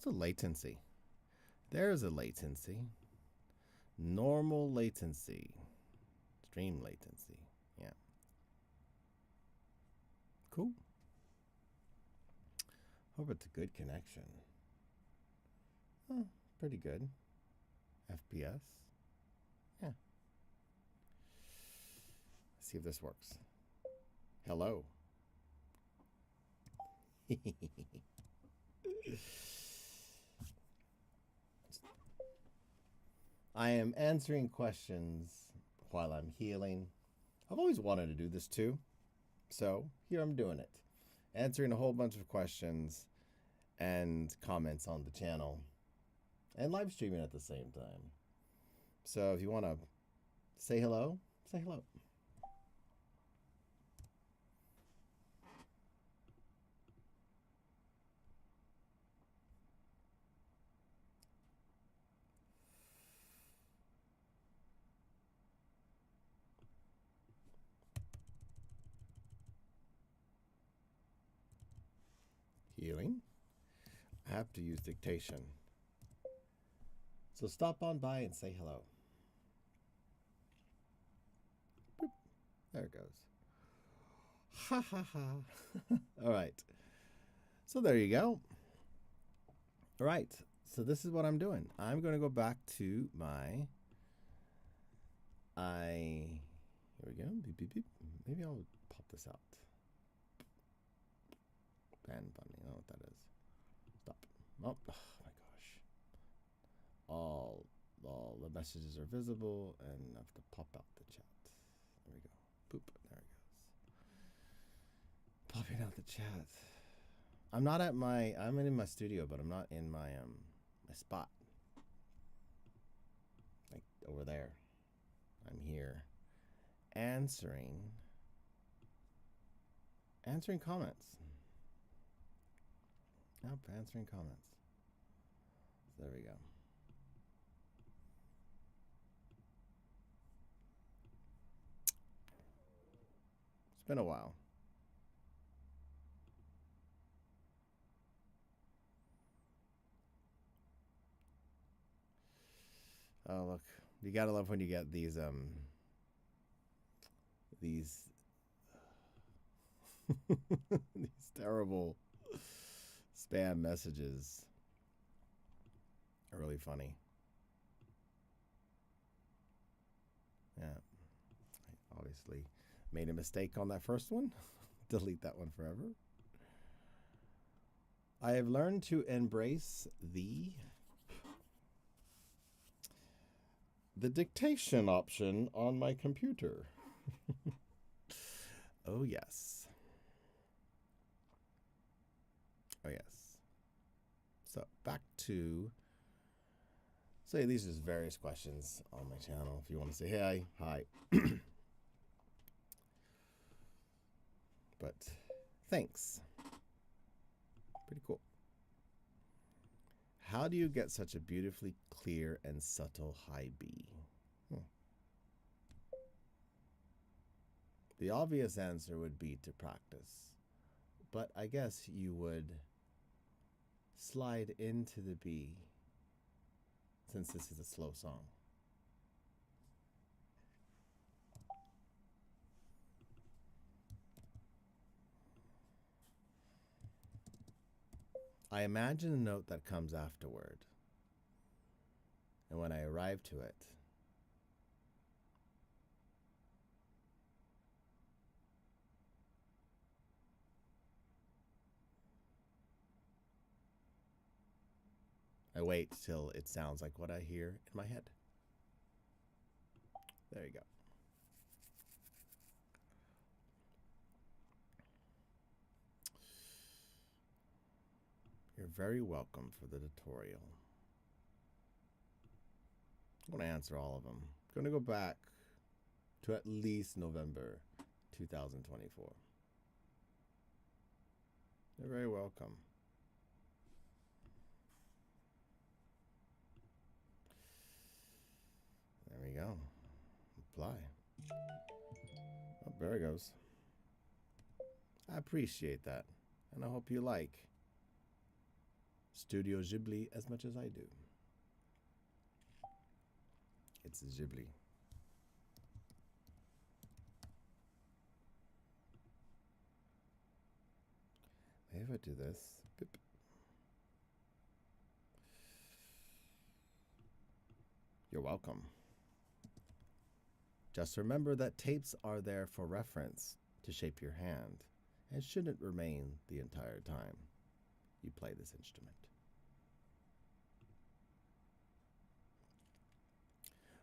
What's a latency? There's a latency. Normal latency. Stream latency. Yeah. Cool. Hope it's a good connection. Oh, pretty good. FPS. Yeah. Let's see if this works. Hello. I am answering questions while I'm healing. I've always wanted to do this too. So here I'm doing it. Answering a whole bunch of questions and comments on the channel. And live streaming at the same time. So if you want to say hello, say hello. Healing. I have to use dictation. So stop on by and say hello. Boop. There it goes. Ha ha ha. All right. So there you go. All right. So this is what I'm doing. I'm going to go back to my here we go. Beep, beep, beep. Maybe I'll pop this out. Band funding. I don't know what that is. Stop. Oh my gosh. All the messages are visible, and I have to pop out the chat. There we go. Boop. There it goes. Popping out the chat. I'm not at my. I'm in my studio, but I'm not in my my spot. Like over there. I'm here, answering comments. Yep, answering comments. So there we go. It's been a while. Oh look, you gotta love when you get these these terrible spam messages are really funny. Yeah, I obviously made a mistake on that first one. Delete that one forever. I have learned to embrace the dictation option on my computer. Oh yes. Oh yes. So back to say these are various questions on my channel. If you want to say hey, hi. But thanks. Pretty cool. How do you get such a beautifully clear and subtle high B? The obvious answer would be to practice, but I guess you would slide into the B since this is a slow song. I imagine a note that comes afterward, and when I arrive to it, I wait till it sounds like what I hear in my head. There you go. You're very welcome for the tutorial. I'm going to answer all of them. I'm going to go back to at least November 2024. You're very welcome. There we go. Apply. Oh, there it goes. I appreciate that, and I hope you like. Studio Ghibli as much as I do. It's Ghibli. Maybe if I do this. Boop. You're welcome. Just remember that tapes are there for reference to shape your hand and shouldn't remain the entire time you play this instrument.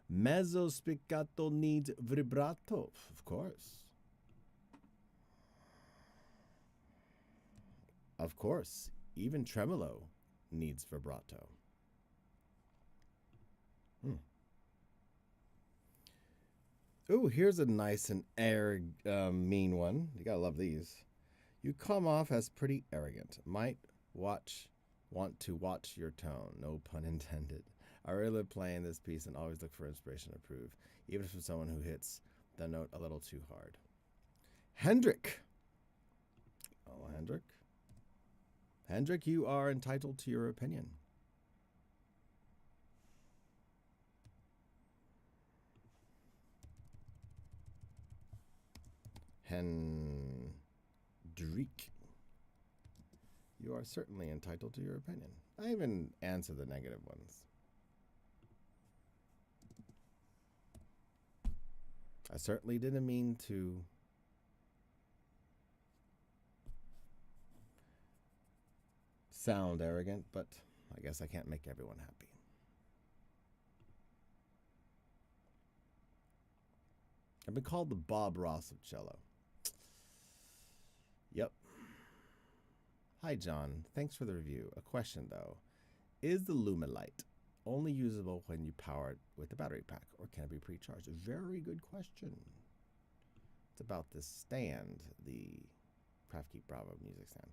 Mezzo spiccato needs vibrato, of course. Of course, even tremolo needs vibrato. Ooh, here's a nice and mean one. You gotta love these. You come off as pretty arrogant. Might want to watch your tone. No pun intended. I really love playing this piece and always look for inspiration to improve, even if it's someone who hits the note a little too hard. Hendrik. Oh, Hendrik. Hendrik, you are entitled to your opinion. Hendrik. You are certainly entitled to your opinion. I even answer the negative ones. I certainly didn't mean to sound arrogant, but I guess I can't make everyone happy. I've been called the Bob Ross of cello. Yep. Hi, John. Thanks for the review. A question, though. Is the Lumilight only usable when you power it with the battery pack, or can it be pre-charged? Very good question. It's about the stand, the Pravkeep Bravo music stand.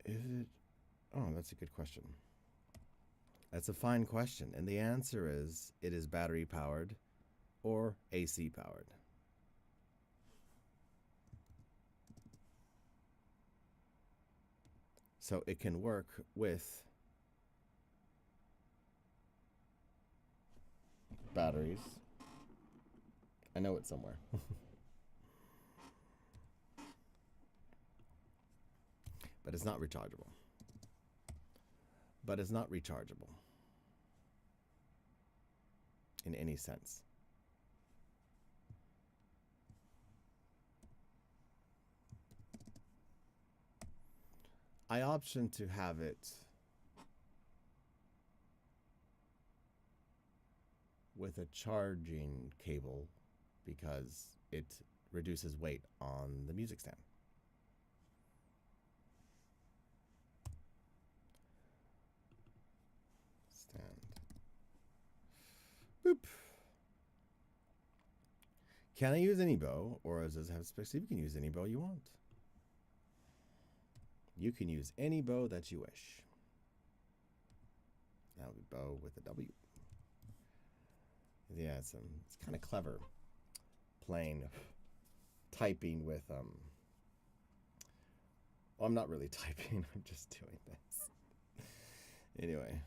Is it? Oh, that's a good question. That's a fine question. And the answer is it is battery powered or AC powered. So it can work with batteries. I know it's somewhere. But it's not rechargeable. But it's not rechargeable in any sense. I option to have it with a charging cable because it reduces weight on the music stand. Boop. Can I use any bow, or does it have specs? You can use any bow you want. You can use any bow that you wish. That'll be bow with a W. Yeah, it's kind of clever playing, typing with well, I'm not really typing. I'm just doing this. Anyway.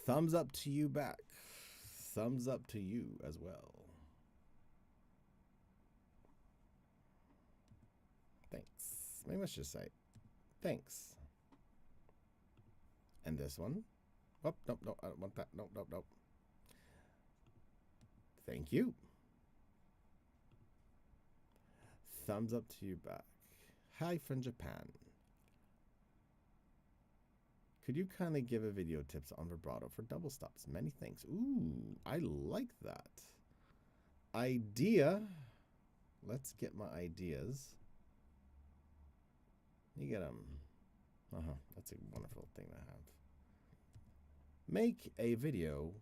Thumbs up to you back. Thumbs up to you as well. Thanks. Maybe let's just say thanks. And this one. Oh, nope, nope, I don't want that. Nope, nope, nope. Thank you. Thumbs up to you back. Hi from Japan. Could you kindly give a video tips on vibrato for double stops? Many thanks. Ooh, I like that. Idea. Let's get my ideas. You get them. That's a wonderful thing to have. Make a video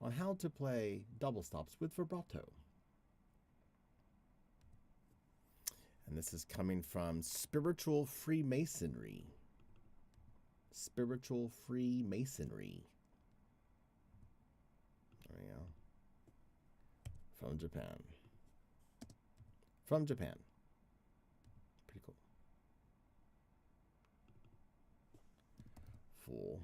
on how to play double stops with vibrato. And this is coming from Spiritual Freemasonry. Spiritual Freemasonry. There we go. From Japan. from Japan. Pretty cool. Fool.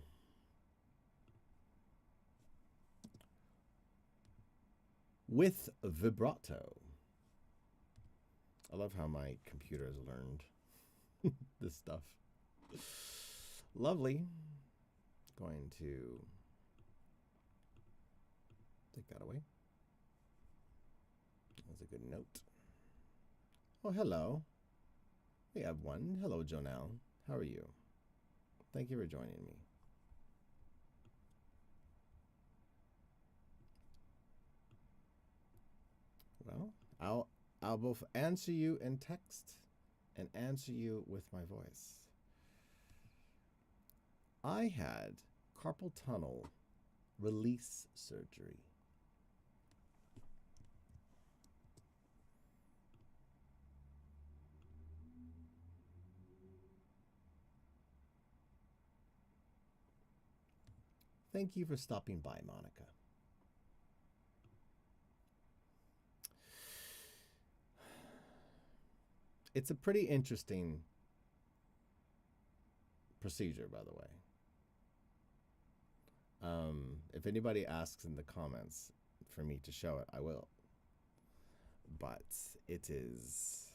With vibrato. I love how my computer has learned this stuff. Lovely. Going to take that away. That's a good note. Oh, hello. We have one. Hello, Tonal. How are you? Thank you for joining me. Well, I'll both answer you in text and answer you with my voice. I had carpal tunnel release surgery. Thank you for stopping by, Monica. It's a pretty interesting procedure, by the way. If anybody asks in the comments for me to show it, I will. But it is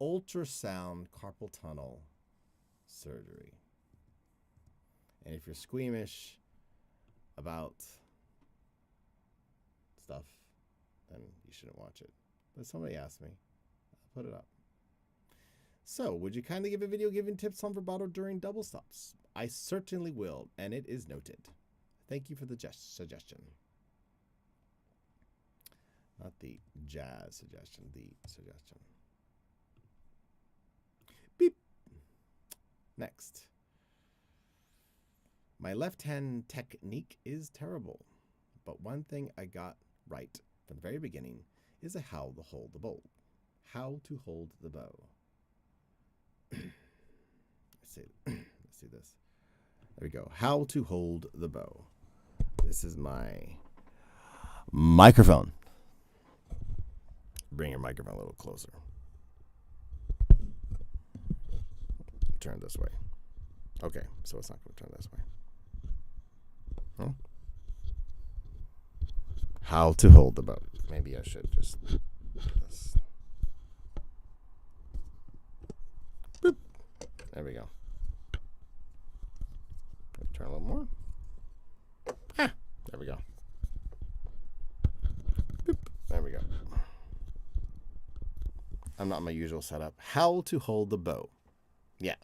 ultrasound carpal tunnel surgery. And if you're squeamish about stuff, then you shouldn't watch it. But somebody asked me, I'll put it up. So, would you kindly give a video giving tips on vibrato during double stops? I certainly will, and it is noted. Thank you for the suggestion. Not the jazz suggestion, the suggestion. Beep. Next. My left hand technique is terrible, but one thing I got right from the very beginning is how to hold the bow. How to hold the bow. Let's see this. There we go. How to hold the bow. This is my microphone. Bring your microphone a little closer. Turn this way. Okay, so it's not going to turn this way. Huh? How to hold the bow. Maybe I should just do this. Boop. There we go. Turn a little more. Ah, there we go. Boop. There we go. I'm not my usual setup. How to hold the bow. Yeah.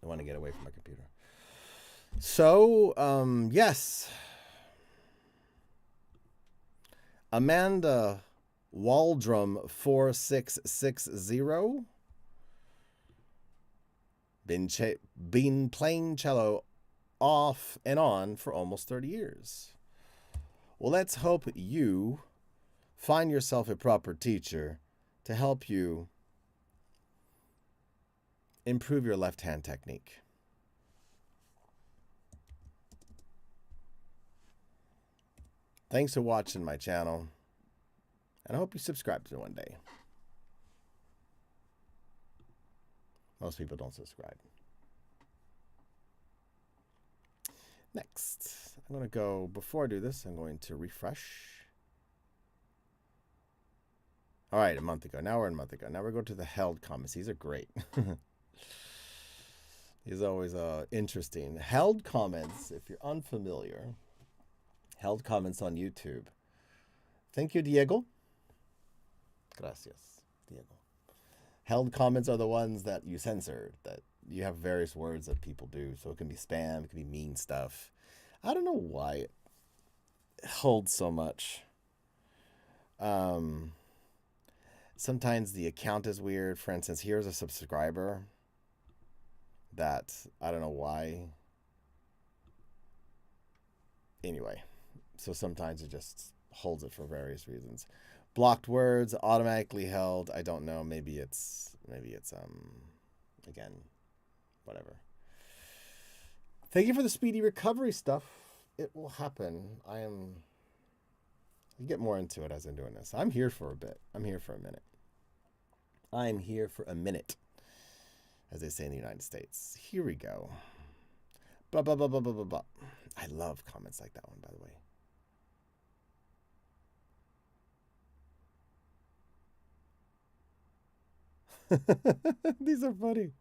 I want to get away from my computer. So, yes. Amanda Waldrum 4660. Been playing cello off and on for almost 30 years. Well, let's hope you find yourself a proper teacher to help you improve your left hand technique. Thanks for watching my channel, and I hope you subscribe to me one day. Most people don't subscribe. Next, I'm going to go, before I do this, I'm going to refresh. All right, a month ago. Now we're a month ago. Now we're going to the held comments. These are great. These are always interesting. Held comments, if you're unfamiliar, held comments on YouTube. Thank you, Diego. Gracias, Diego. Held comments are the ones that you censored, that you have various words that people do. So it can be spam, it can be mean stuff. I don't know why it holds so much. Sometimes the account is weird. For instance, here's a subscriber that I don't know why. Anyway, so sometimes it just holds it for various reasons. Blocked words automatically held. I don't know. Maybe it's again, whatever. Thank you for the speedy recovery stuff. It will happen. I am I'll get more into it as I'm doing this. I'm here for a bit. I'm here for a minute. I'm here for a minute, as they say in the United States. Here we go. Blah, blah, blah, blah, blah, blah, blah. I love comments like that one, by the way. These are funny.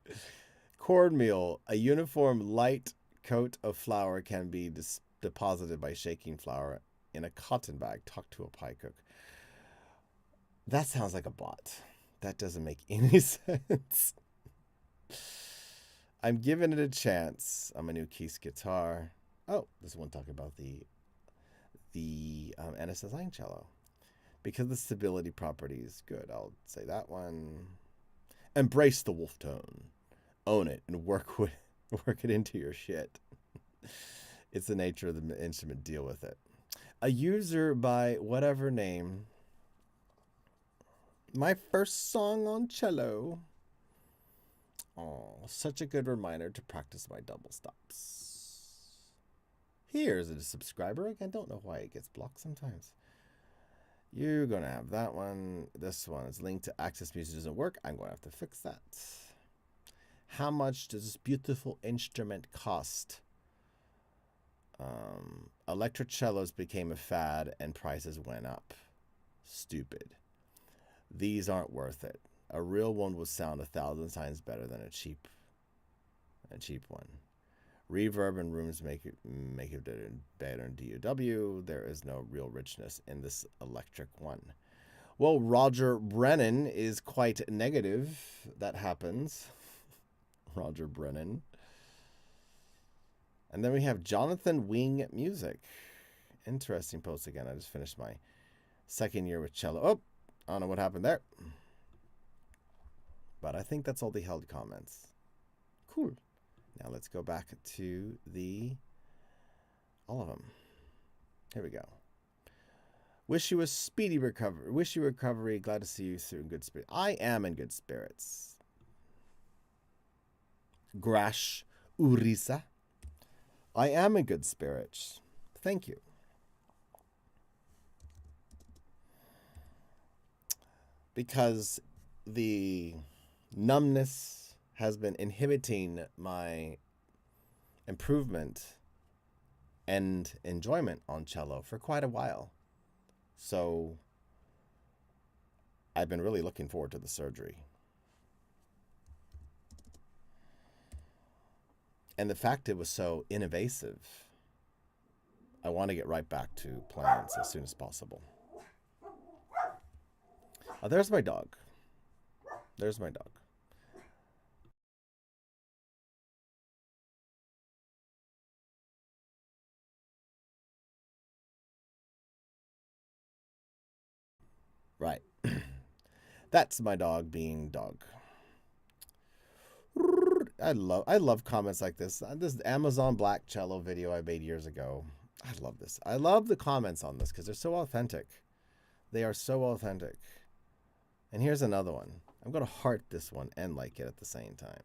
Cornmeal. A uniform light coat of flour can be deposited by shaking flour in a cotton bag. Talk to a pie cook. That sounds like a bot. That doesn't make any sense. I'm giving it a chance on my new Keys guitar. Oh, this one talking about the NS Design cello. Because the stability property is good. I'll say that one. Embrace the wolf tone. Own it and work it into your shit. It's the nature of the instrument. Deal with it. A user by whatever name. My first song on cello. Oh, such a good reminder to practice my double stops. Here's a subscriber. I don't know why it gets blocked sometimes. You're going to have that one. This one is linked to Access Music doesn't work. I'm going to have to fix that. How much does this beautiful instrument cost? Electric cellos became a fad and prices went up. Stupid. These aren't worth it. A real one will sound 1,000 times better than a cheap one. Reverb and rooms make it better in DAW. There is no real richness in this electric one. Well, Roger Brennan is quite negative. That happens. Roger Brennan. And then we have Jonathan Wing Music. Interesting post again. I just finished my second year with cello. Oh, I don't know what happened there. But I think that's all the held comments. Cool. Now let's go back to all of them. Here we go. Wish you a speedy recovery. Wish you recovery. Glad to see you in good spirits. I am in good spirits. Grash Urisa. I am in good spirits. Thank you. Because the numbness has been inhibiting my improvement and enjoyment on cello for quite a while. So I've been really looking forward to the surgery. And the fact it was so invasive, I want to get right back to plans as soon as possible. Oh, there's my dog. There's my dog. Right. That's my dog being dog. I love comments like this. This Amazon Black cello video I made years ago. I love this. I love the comments on this because they're so authentic. They are so authentic. And here's another one. I'm going to heart this one and like it at the same time.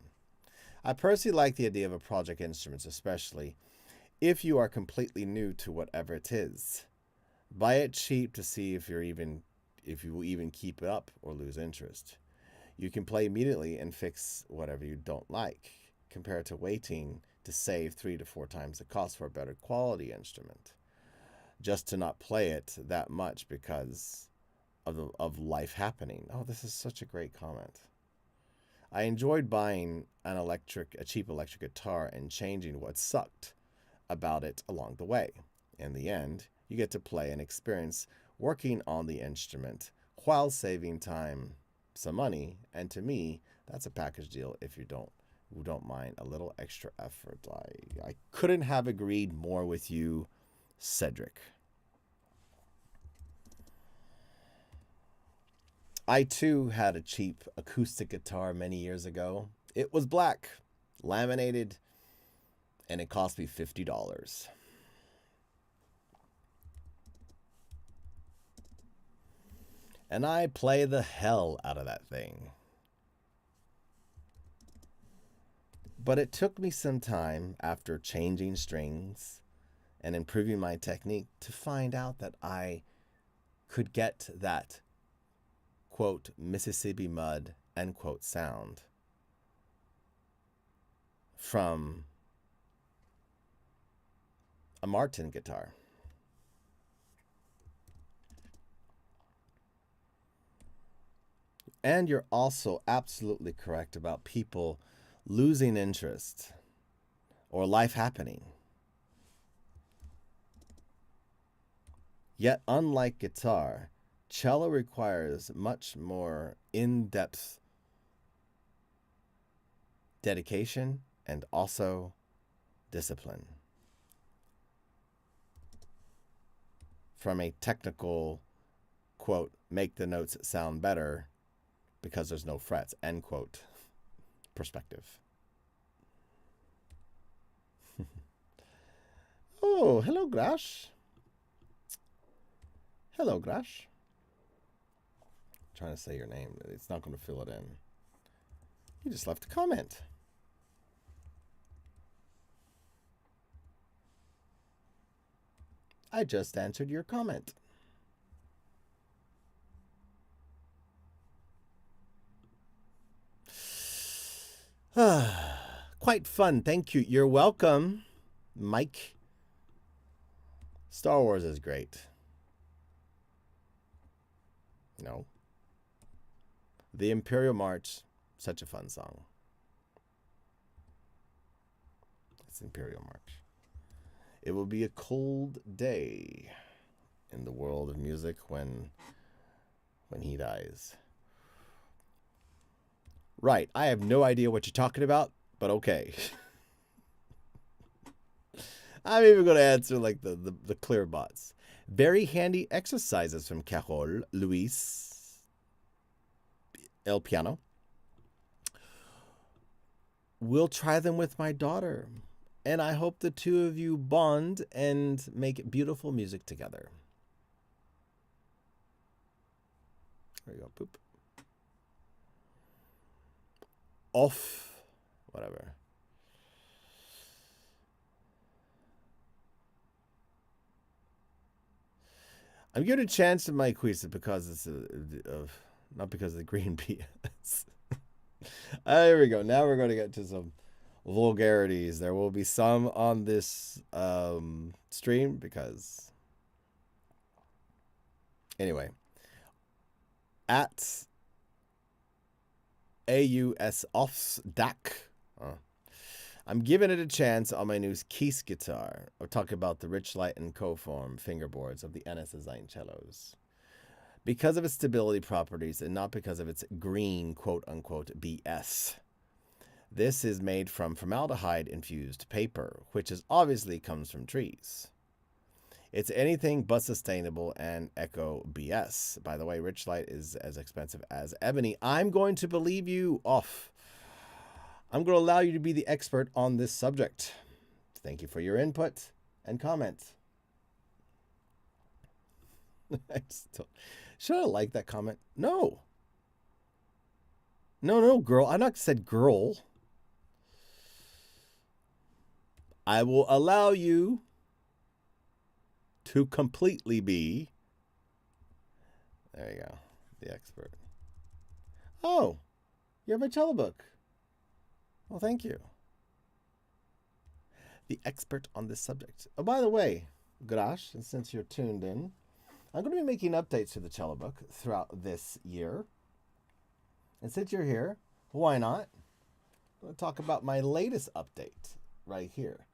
I personally like the idea of a project instruments, especially if you are completely new to whatever it is. Buy it cheap to see if you will even keep it up or lose interest. You can play immediately and fix whatever you don't like, compared to waiting to save 3 to 4 times the cost for a better quality instrument, just to not play it that much because of life happening. Oh, this is such a great comment. I enjoyed buying a cheap electric guitar and changing what sucked about it along the way. In the end, you get to play and experience working on the instrument while saving time, some money, and to me, that's a package deal if you don't mind a little extra effort. I couldn't have agreed more with you, Cedric. I too had a cheap acoustic guitar many years ago. It was black, laminated, and it cost me $50. And I play the hell out of that thing. But it took me some time after changing strings and improving my technique to find out that I could get that, quote, Mississippi mud, end quote, sound from a Martin guitar. And you're also absolutely correct about people losing interest or life happening. Yet, unlike guitar, cello requires much more in-depth dedication and also discipline. From a technical, quote, make the notes sound better because there's no frets, end quote, perspective. Oh, hello, Grash. Hello, Grash. I'm trying to say your name. It's not going to fill it in. You just left a comment. I just answered your comment. Quite fun. Thank you. You're welcome, Mike. Star Wars is great. No. The Imperial March, such a fun song. It's Imperial March. It will be a cold day in the world of music when he dies. Right. I have no idea what you're talking about, but okay. I'm even going to answer like the clear bots. Very handy exercises from Carol Luis El Piano. We'll try them with my daughter. And I hope the two of you bond and make beautiful music together. There you go. Poop. Off. Whatever. I'm giving a chance to my quiz because it's not because of the green BS. There we go. Now we're going to get to some vulgarities. There will be some on this stream because anyway, at AUS Offs DAC, I'm giving it a chance on my new Keys guitar. I'll talk about the Rich Light and Co-Form fingerboards of the NS Design cellos. Because of its stability properties and not because of its green quote-unquote BS. This is made from formaldehyde-infused paper, which obviously comes from trees. It's anything but sustainable and eco BS. By the way, Rich Light is as expensive as ebony. I'm going to believe you off. I'm going to allow you to be the expert on this subject. Thank you for your input and comment. Should I like that comment? No. No, girl. I not said girl. I will allow you to completely be, there you go, the expert. Oh, you have my cello book. Well, thank you. The expert on this subject. Oh, by the way, Grash, and since you're tuned in, I'm going to be making updates to the cello book throughout this year. And since you're here, why not? I'm going to talk about my latest update right here.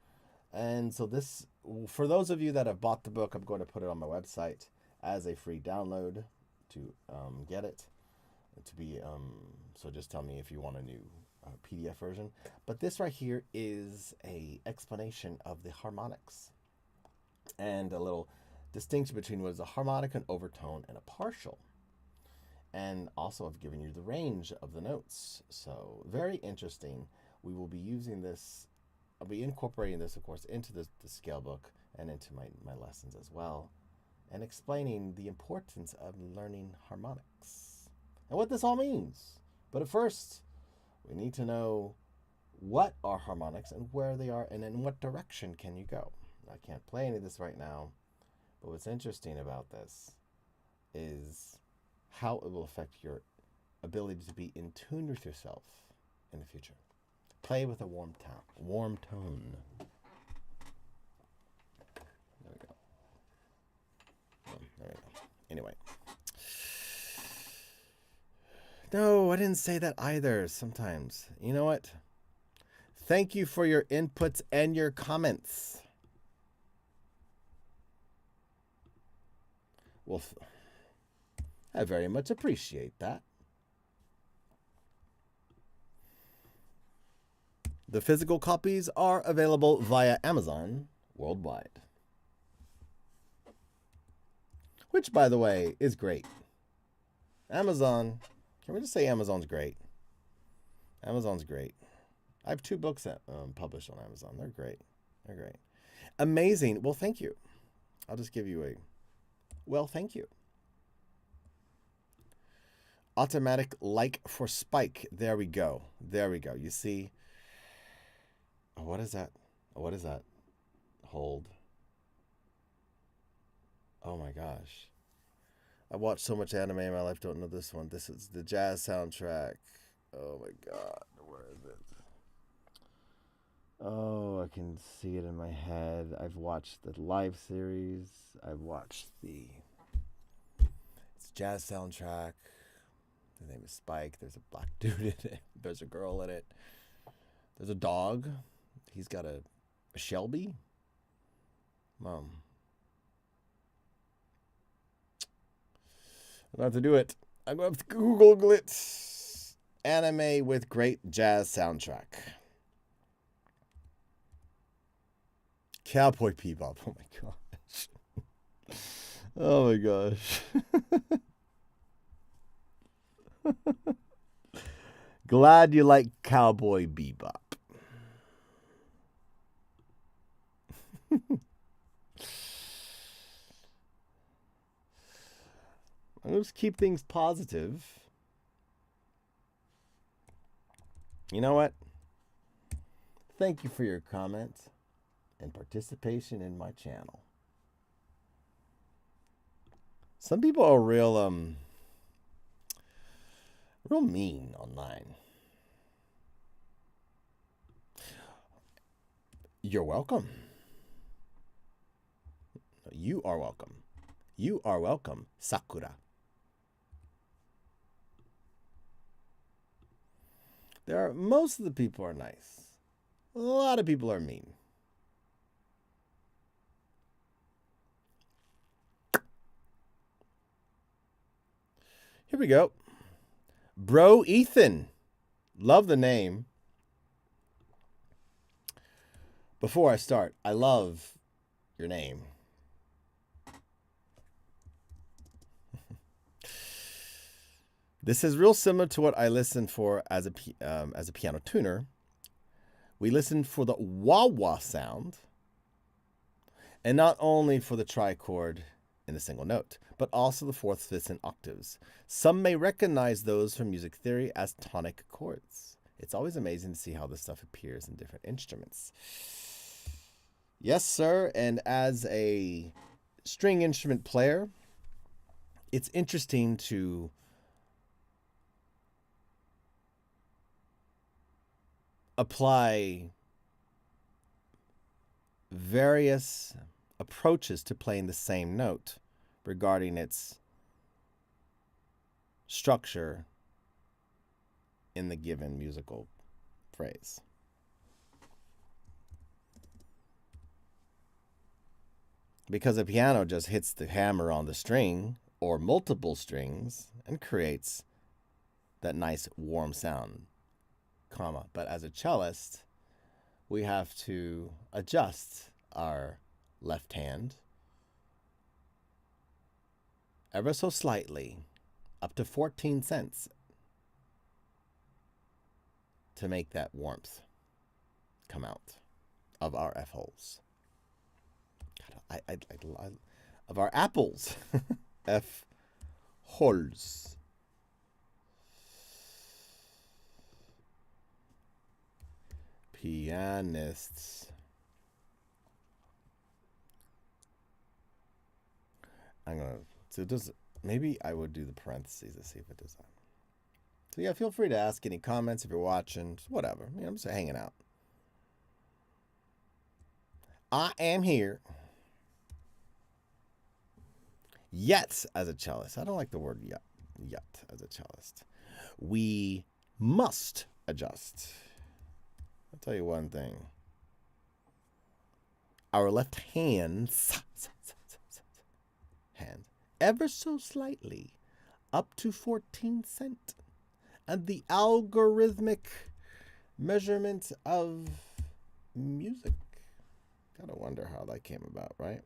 And so this, for those of you that have bought the book, I'm going to put it on my website as a free download to get it. To be so just tell me if you want a new PDF version. But this right here is a explanation of the harmonics and a little distinction between what is a harmonic, an overtone, and a partial. And also I've given you the range of the notes. So very interesting. We will be using this. I'll be incorporating this, of course, into the scale book and into my lessons as well, and explaining the importance of learning harmonics and what this all means. But at first, we need to know what are harmonics and where they are and in what direction can you go. I can't play any of this right now, but what's interesting about this is how it will affect your ability to be in tune with yourself in the future. Play with a warm tone. There we go. Oh, there we go. Anyway. No, I didn't say that either sometimes. You know what? Thank you for your inputs and your comments. Well, I very much appreciate that. The physical copies are available via Amazon worldwide. Which, by the way, is great. Amazon, can we just say Amazon's great? Amazon's great. I have 2 books that published on Amazon. They're great. They're great. Amazing. Well, thank you. I'll just give you a, well, thank you. Automatic like for spike. There we go. There we go. You see, what is that? What is that? Hold. Oh my gosh. I watched so much anime in my life, don't know this one. This is the jazz soundtrack. Oh my god. Where is it? Oh, I can see it in my head. I've watched the live series. I've watched it's jazz soundtrack. His name is Spike. There's a black dude in it. There's a girl in it. There's a dog. He's got a Shelby. Mom. I'm going to have to do it. I'm going to have to Google it. Anime with great jazz soundtrack. Cowboy Bebop. Oh my gosh. Oh my gosh. Glad you like Cowboy Bebop. Let's keep things positive. You know what? Thank you for your comments and participation in my channel. Some people are real mean online. You're welcome. You are welcome. You are welcome, Sakura. Most of the people are nice. A lot of people are mean. Here we go. Bro Ethan. Love the name. Before I start, I love your name. This is real similar to what I listened for as a piano tuner. We listened for the wah-wah sound, and not only for the trichord in the single note, but also the fourths, fifths, and octaves. Some may recognize those from music theory as tonic chords. It's always amazing to see how this stuff appears in different instruments. Yes, sir, and as a string instrument player, it's interesting to apply various approaches to playing the same note regarding its structure in the given musical phrase. Because a piano just hits the hammer on the string or multiple strings and creates that nice warm sound, comma. But as a cellist, we have to adjust our left hand ever so slightly, up to 14 cents, to make that warmth come out of our F holes. Of our apples. F holes. Pianists. I'm gonna so just Maybe I would do the parentheses to see if it does that. So yeah, feel free to ask any comments if you're watching, whatever. You know, I'm just hanging out. I am here. Yet as a cellist. I don't like the word yet as a cellist. We must adjust. I'll tell you one thing. Our left hands ever so slightly up to 14 cent. And the algorithmic measurement of music. Gotta wonder how that came about, right?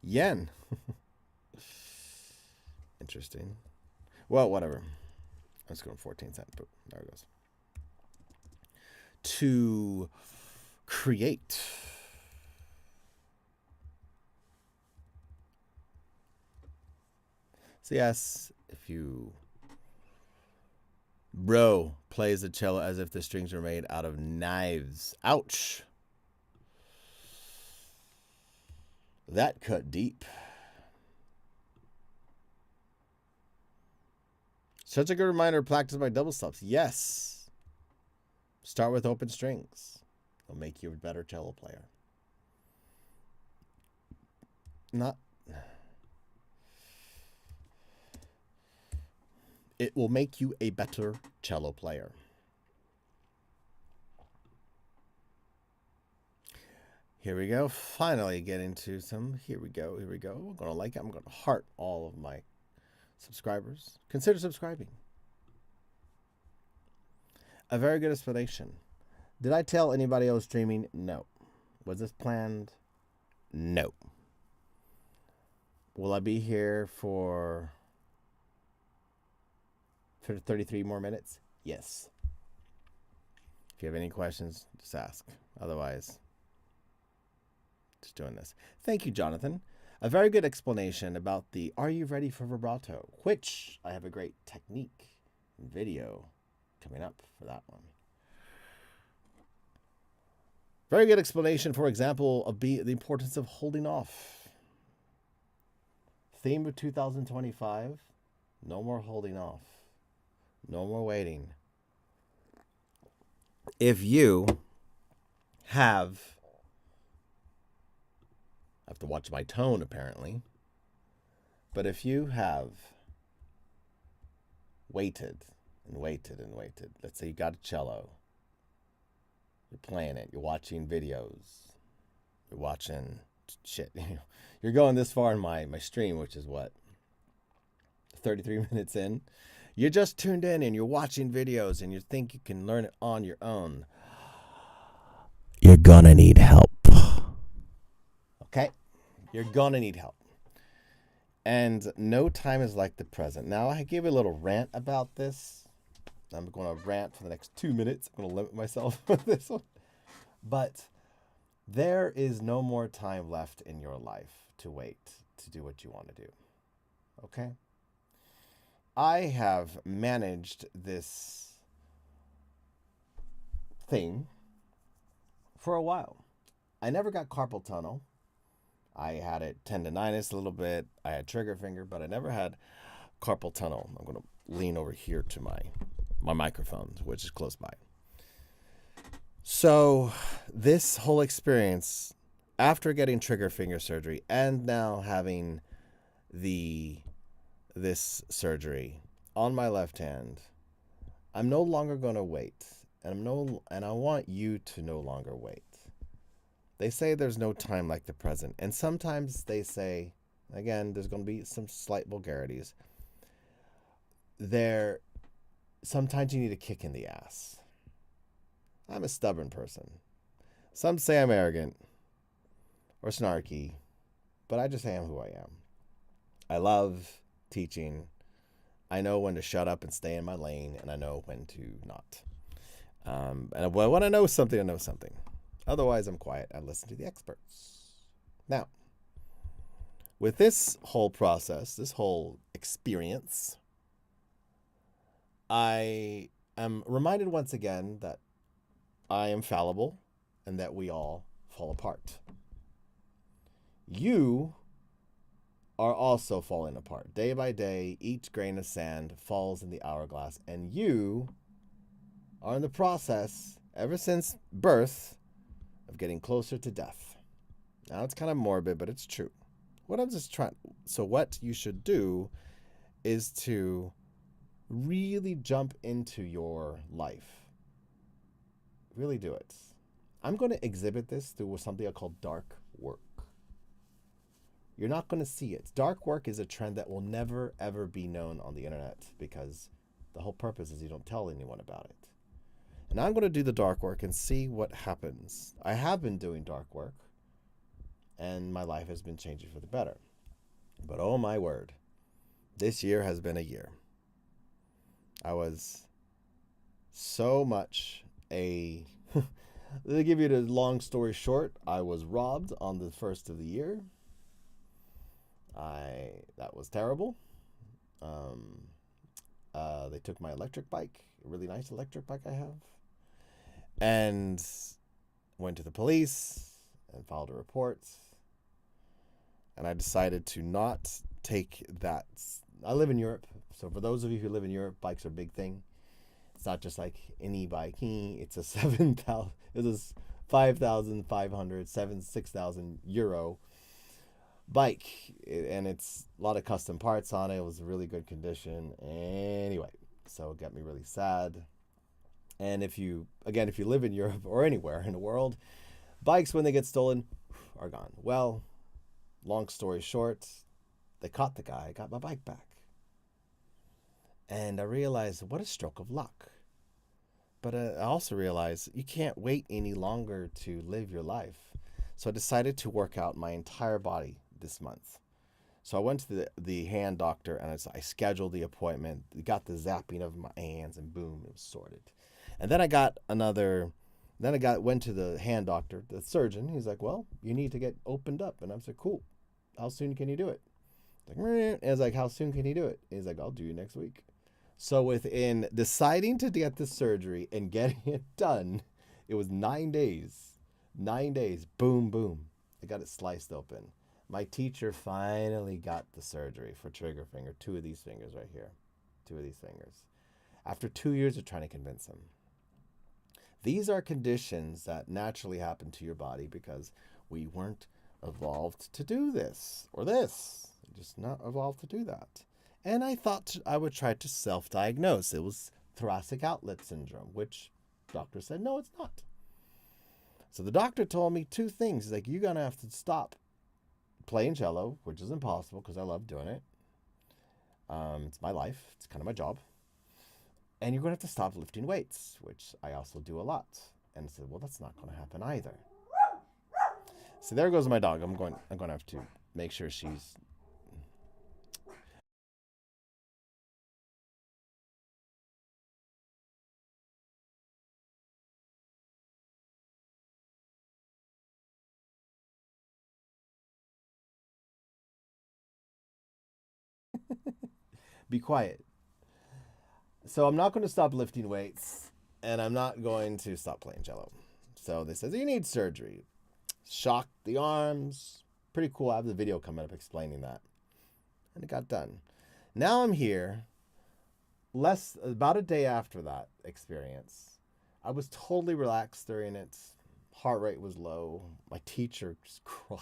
Yen. Interesting. Well, whatever. Let's go to 14 cents. Boom. There it goes. To create. So yes, if you... Bro plays the cello as if the strings were made out of knives. Ouch. That cut deep. Such a good reminder to practice by double stops. Yes. Start with open strings. It'll make you a better cello player. It will make you a better cello player. Here we go. Finally get into some. Here we go. Here we go. I'm going to like it. I'm going to heart all of my subscribers. Consider subscribing. A very good explanation. Did I tell anybody else streaming? No. Was this planned? No. Will I be here for 33 more minutes? Yes. If you have any questions, just ask. Otherwise, just doing this. Thank you, Jonathan. A very good explanation about the Are You Ready for Vibrato? Which I have a great technique video coming up for that one. Very good explanation, for example, of the importance of holding off. Theme of 2025, no more holding off. No more waiting. If you have... I have to watch my tone, apparently. But if you have waited and waited and waited, let's say you got a cello, you're playing it, you're watching videos, you're watching shit. You're going this far in my stream, which is what, 33 minutes in. You just tuned in and you're watching videos and you think you can learn it on your own. You're gonna need help. Okay? You're gonna need help. And no time is like the present. Now, I gave a little rant about this. I'm going to rant for the next 2 minutes. I'm going to limit myself with this one. But there is no more time left in your life to wait to do what you want to do. Okay? I have managed this thing for a while. I never got carpal tunnel. I had it tendonitis a little bit. I had trigger finger, but I never had carpal tunnel. I'm going to lean over here to my microphone, which is close by. So this whole experience, after getting trigger finger surgery and now having this surgery on my left hand, I'm no longer going to wait. And I want you to no longer wait. They say there's no time like the present. And sometimes they say, again, there's going to be some slight vulgarities. Sometimes you need a kick in the ass. I'm a stubborn person. Some say I'm arrogant or snarky, but I just am who I am. I love teaching. I know when to shut up and stay in my lane, and I know when to not. And when I know something, I know something. Otherwise, I'm quiet. I listen to the experts. Now, with this whole process, this whole experience, I am reminded once again that I am fallible and that we all fall apart. You are also falling apart. Day by day, each grain of sand falls in the hourglass, and you are in the process, ever since birth, of getting closer to death. Now, it's kind of morbid, but it's true. So what you should do is to really jump into your life. Really do it. I'm going to exhibit this through something I call dark work. You're not going to see it. Dark work is a trend that will never, ever be known on the internet because the whole purpose is you don't tell anyone about it. And I'm going to do the dark work and see what happens. I have been doing dark work, and my life has been changing for the better. But oh my word, this year has been a year. I was so much to give you the long story short, I was robbed on the first of the year. That was terrible. They took my electric bike, a really nice electric bike I have, and went to the police and filed a report. And I decided to not take that. I live in Europe, so for those of you who live in Europe, bikes are a big thing. It's not just like any bike. It's a 5,500, 6,000 euro bike, and it's a lot of custom parts on it. It was a really good condition. Anyway, so it got me really sad. And if you live in Europe or anywhere in the world, bikes, when they get stolen, are gone. Well, long story short, they caught the guy. I got my bike back. And I realized, what a stroke of luck. But I also realized you can't wait any longer to live your life. So I decided to work out my entire body this month. So I went to the hand doctor, and I scheduled the appointment. Got the zapping of my hands, and boom, it was sorted. And then went to the hand doctor, the surgeon. He's like, well, you need to get opened up. And I said, cool. How soon can you do it? And I was like, how soon can you do it? He's like, I'll do it next week. So within deciding to get the surgery and getting it done, it was 9 days. 9 days. Boom, boom. I got it sliced open. My teacher finally got the surgery for trigger finger. 2 of these fingers right here. 2 of these fingers. After 2 years of trying to convince him. These are conditions that naturally happen to your body because we weren't evolved to do this or this. Just not evolved to do that. And I thought I would try to self-diagnose. It was thoracic outlet syndrome, which doctor said, no, it's not. So the doctor told me 2 things. He's like, you're going to have to stop playing cello, which is impossible because I love doing it. It's my life. It's kind of my job. And you're going to have to stop lifting weights, which I also do a lot. And I said, well, that's not going to happen either. So there goes my dog. I'm going to have to make sure she's... Be quiet. So I'm not going to stop lifting weights, and I'm not going to stop playing cello. So they said, you need surgery. Shocked the arms. Pretty cool. I have the video coming up explaining that. And it got done. Now I'm here, about a day after that experience. I was totally relaxed during it. Heart rate was low. My teacher just cried.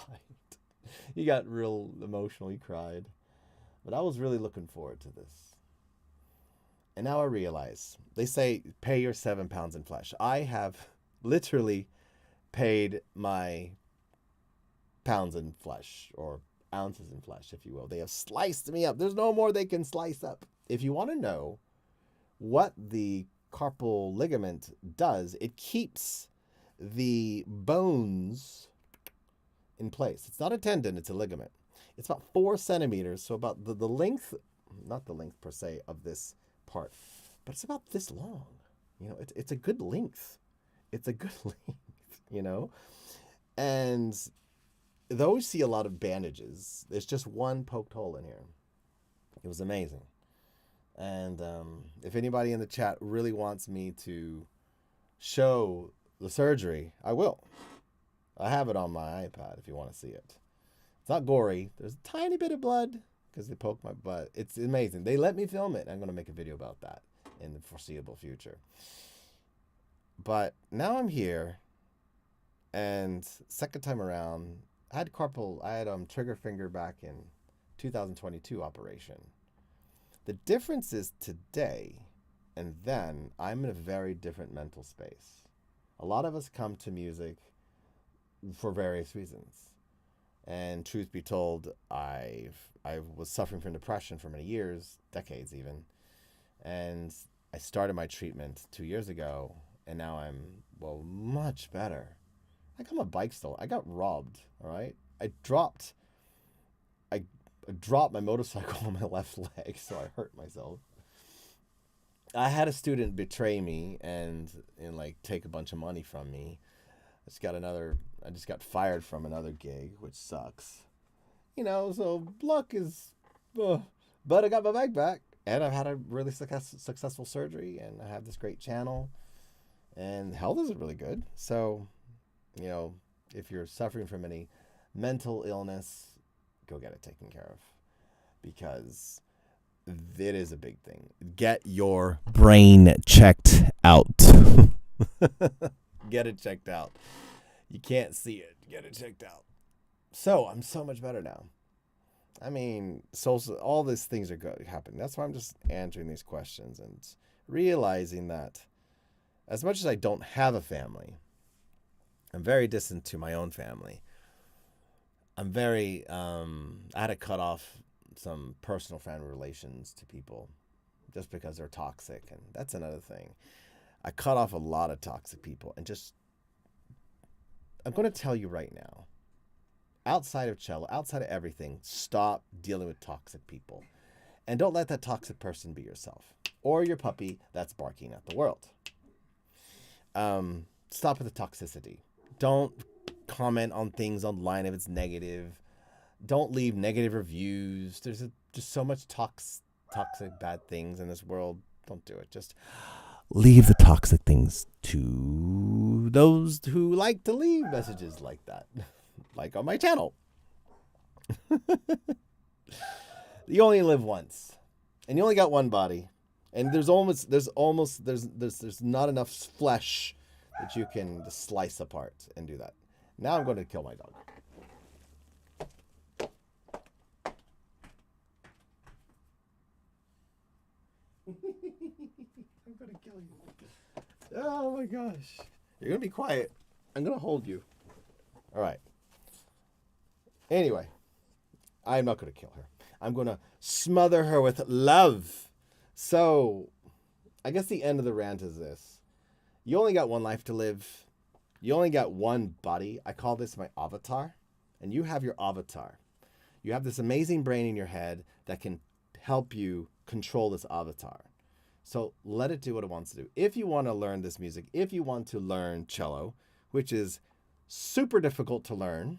He got real emotional. He cried. But I was really looking forward to this. And now I realize, they say, pay your 7 pounds in flesh. I have literally paid my pounds in flesh, or ounces in flesh, if you will. They have sliced me up. There's no more they can slice up. If you want to know what the carpal ligament does, it keeps the bones in place. It's not a tendon, it's a ligament. It's about 4 centimeters, so about the length, not the length per se of this part, but it's about this long. You know, it's a good length. It's a good length, you know? And though we see a lot of bandages, there's just one poked hole in here. It was amazing. And if anybody in the chat really wants me to show the surgery, I will. I have it on my iPad if you want to see it. It's not gory. There's a tiny bit of blood because they poked my butt. It's amazing. They let me film it. I'm going to make a video about that in the foreseeable future. But now I'm here, and second time around, I had trigger finger back in 2022 operation. The difference is today and then I'm in a very different mental space. A lot of us come to music for various reasons. And truth be told, I was suffering from depression for many years, decades even. And I started my treatment 2 years ago, and now I'm, well, much better. I got my bike stolen. I got robbed, all right? I dropped my motorcycle on my left leg, so I hurt myself. I had a student betray me and like take a bunch of money from me. I just got fired from another gig, which sucks. So luck is, but I got my bike back, and I've had a really successful surgery, and I have this great channel, and health is really good. So, if you're suffering from any mental illness, go get it taken care of, because it is a big thing. Get your brain checked out. Get it checked out. You can't see it. Get it checked out. So I'm so much better now. I mean, all these things are good happening. That's why I'm just answering these questions and realizing that as much as I don't have a family, I'm very distant to my own family. I had to cut off some personal family relations to people just because they're toxic. And that's another thing. I cut off a lot of toxic people, and I'm going to tell you right now, outside of cello, outside of everything, stop dealing with toxic people. And don't let that toxic person be yourself or your puppy that's barking at the world. Stop with the toxicity. Don't comment on things online if it's negative. Don't leave negative reviews. There's just so much toxic bad things in this world. Don't do it. Just leave the toxic things to those who like to leave messages like that, like on my channel. You only live once, and you only got one body, and there's not enough flesh that you can slice apart and do that. Now I'm going to kill my dog. I'm going to kill you. Oh my gosh. You're going to be quiet. I'm going to hold you. All right. Anyway, I'm not going to kill her. I'm going to smother her with love. So, I guess the end of the rant is this. You only got one life to live. You only got one body. I call this my avatar. And you have your avatar. You have this amazing brain in your head that can help you control this avatar. So let it do what it wants to do. If you want to learn this music, if you want to learn cello, which is super difficult to learn,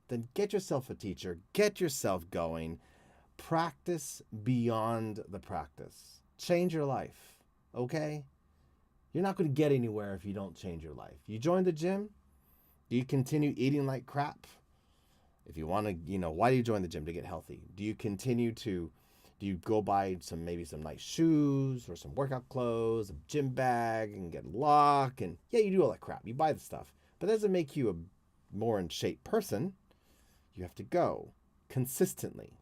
then get yourself a teacher, get yourself going, practice beyond the practice. Change your life, okay? You're not going to get anywhere if you don't change your life. You join the gym, do you continue eating like crap? If you want to, why do you join the gym? To get healthy. Do you go buy some nice shoes or some workout clothes, a gym bag, and get a lock? And yeah, you do all that crap. You buy the stuff. But that doesn't make you a more in shape person. You have to go consistently.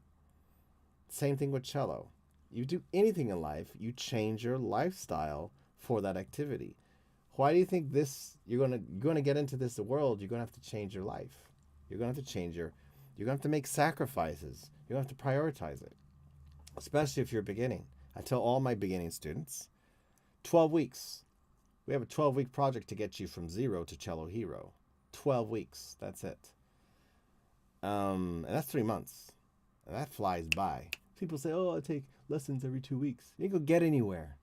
Same thing with cello. You do anything in life, you change your lifestyle for that activity. Why do you think you're gonna get into this world? You're gonna have to change your life. You're gonna have to you're gonna have to make sacrifices. You're gonna have to prioritize it. Especially if you're beginning. I tell all my beginning students, 12 weeks. We have a 12-week project to get you from zero to cello hero. 12 weeks. That's it. And that's 3 months. And that flies by. People say, I take lessons every 2 weeks. You can go get anywhere.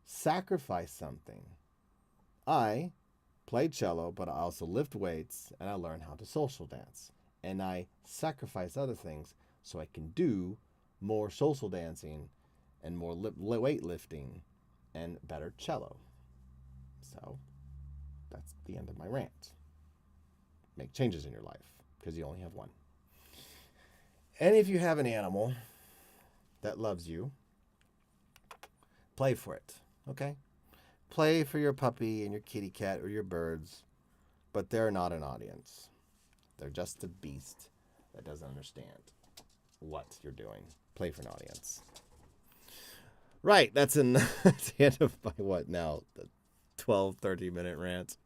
Sacrifice something. I played cello, but I also lift weights, and I learned how to social dance. And I sacrifice other things so I can do more social dancing and more weightlifting and better cello. So that's the end of my rant. make changes in your life because you only have one. And if you have an animal that loves you, play for it, okay? Play for your puppy and your kitty cat or your birds, but they're not an audience. They're just a beast that doesn't understand what you're doing. Play for an audience. Right, that's the end of my what now? The 12, 30-minute rant.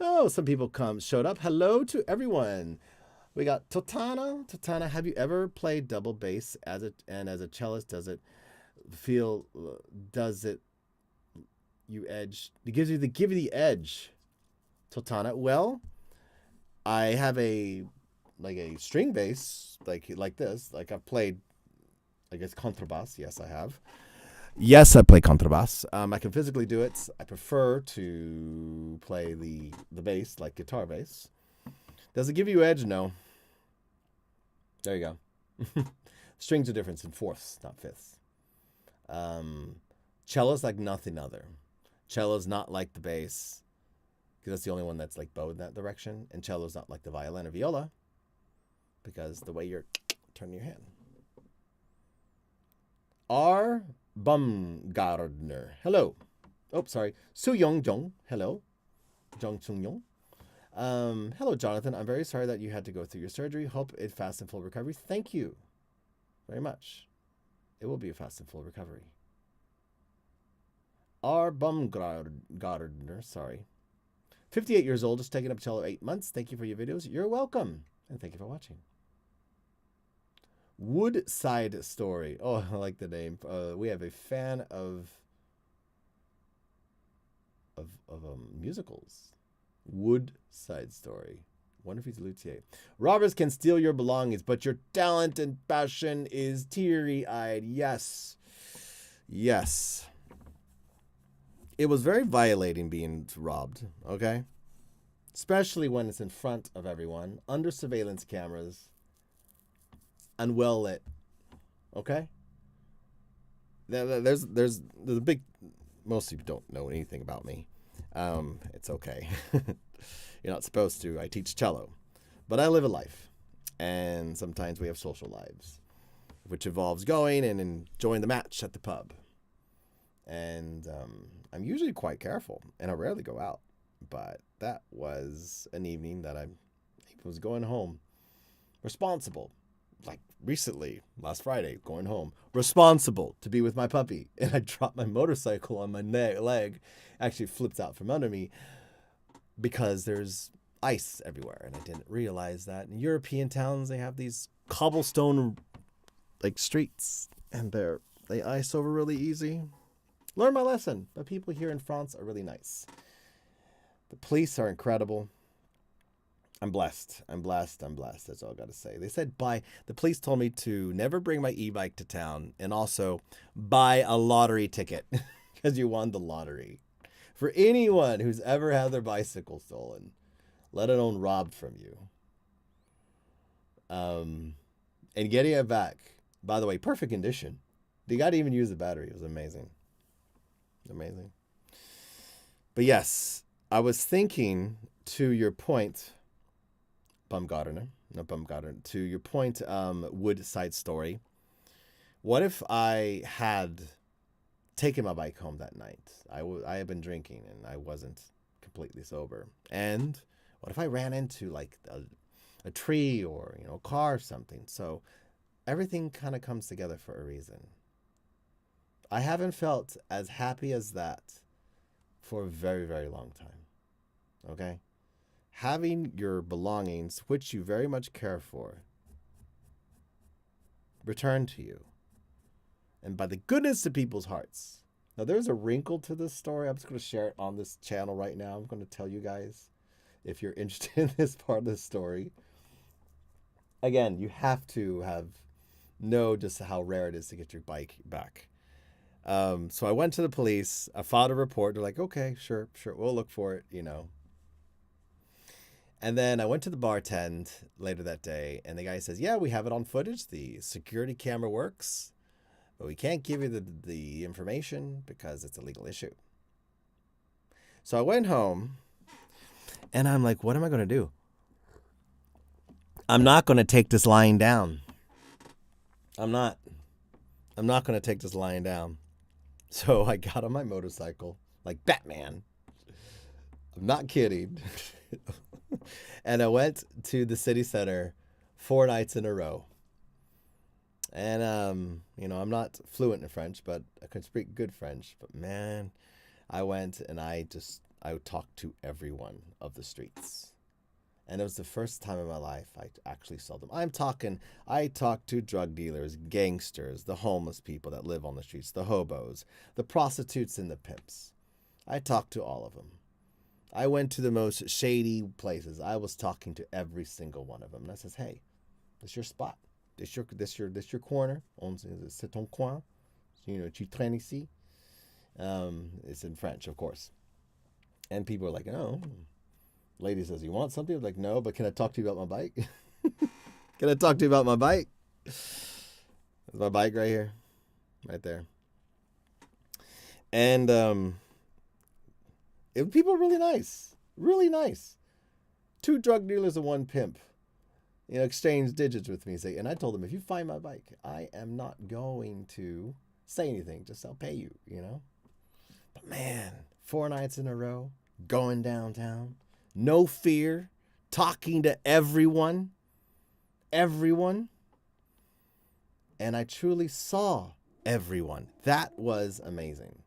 Oh, some people showed up. Hello to everyone. We got Totana. Totana, have you ever played double bass as a cellist? Does it you edge? It give you the edge. Totana. Well, I have a string bass like this. Like I've played, I guess, contrabass. Yes, I have. Yes, I play contrabass. I can physically do it. I prefer to play the bass, like guitar bass. Does it give you edge? No. There you go. Strings are different in fourths, not fifths. Cello's like nothing other. Cello's not like the bass, because that's the only one that's like bowed in that direction. And cello's not like the violin or viola, because the way you're turning your hand. R. Bumgardner. Hello. Oh, sorry. Soo-young Jong. Hello. Jong Sung-young. Hello, Jonathan. I'm very sorry that you had to go through your surgery. Hope it fast and full recovery. Thank you very much. It will be a fast and full recovery. R. Bumgardner. Sorry. 58 years old. Just taking up cello 8 months. Thank you for your videos. You're welcome. And thank you for watching. Woodside Story. Oh, I like the name. We have a fan of musicals. Woodside Story. Wonder if he's a luthier. Robbers can steal your belongings, but your talent and passion is teary-eyed. Yes. Yes. It was very violating being robbed, okay? Especially when it's in front of everyone, under surveillance cameras, and well lit, okay? There's a big. Most of you don't know anything about me. It's okay. You're not supposed to. I teach cello, but I live a life, and sometimes we have social lives, which involves going and enjoying the match at the pub. And I'm usually quite careful, and I rarely go out. But that was an evening that I was going home, responsible. Like recently, last Friday, going home, responsible to be with my puppy. And I dropped my motorcycle on my leg, actually flipped out from under me because there's ice everywhere. And I didn't realize that in European towns, they have these cobblestone like streets and they ice over really easy. Learn my lesson. But people here in France are really nice. The police are incredible. I'm blessed. I'm blessed. I'm blessed. That's all I got to say. They said the police told me to never bring my e-bike to town and also buy a lottery ticket because you won the lottery. For anyone who's ever had their bicycle stolen, let alone robbed from you, and getting it back, by the way, perfect condition. They got to even use the battery. It was amazing. Amazing. But yes, I was thinking to your point, Bumgardner, to your point, Woodside Story. What if I had taken my bike home that night? I had been drinking and I wasn't completely sober. And what if I ran into like a tree or a car or something? So everything kind of comes together for a reason. I haven't felt as happy as that for a very, very long time. Okay? Having your belongings, which you very much care for, return to you. And by the goodness of people's hearts. Now, there's a wrinkle to this story. I'm just going to share it on this channel right now. I'm going to tell you guys if you're interested in this part of the story. Again, you have to know just how rare it is to get your bike back. So I went to the police. I filed a report. They're like, okay, sure, we'll look for it, And then I went to the bartend later that day, and the guy says, yeah, we have it on footage. The security camera works, but we can't give you the information because it's a legal issue. So I went home, and I'm like, what am I going to do? I'm not going to take this lying down. I'm not going to take this lying down. So I got on my motorcycle like Batman. I'm not kidding. And I went to the city center 4 nights in a row. And, I'm not fluent in French, but I can speak good French. But man, I went and I talked to everyone of the streets. And it was the first time in my life I actually saw them. I talked to drug dealers, gangsters, the homeless people that live on the streets, the hobos, the prostitutes and the pimps. I talked to all of them. I went to the most shady places. I was talking to every single one of them. And I says, hey, this your spot. This your corner. C'est ton coin. Tu traînes ici. It's in French, of course. And people are like, oh. Lady says, you want something? I'm like, no, but can I talk to you about my bike? Can I talk to you about my bike? There's my bike right here. Right there. And people are really nice. Really nice. 2 drug dealers and 1 pimp. Exchange digits with me. And I told them, if you find my bike, I am not going to say anything. Just I'll pay you, But man, 4 nights in a row, going downtown. No fear, talking to everyone. And I truly saw everyone. That was amazing.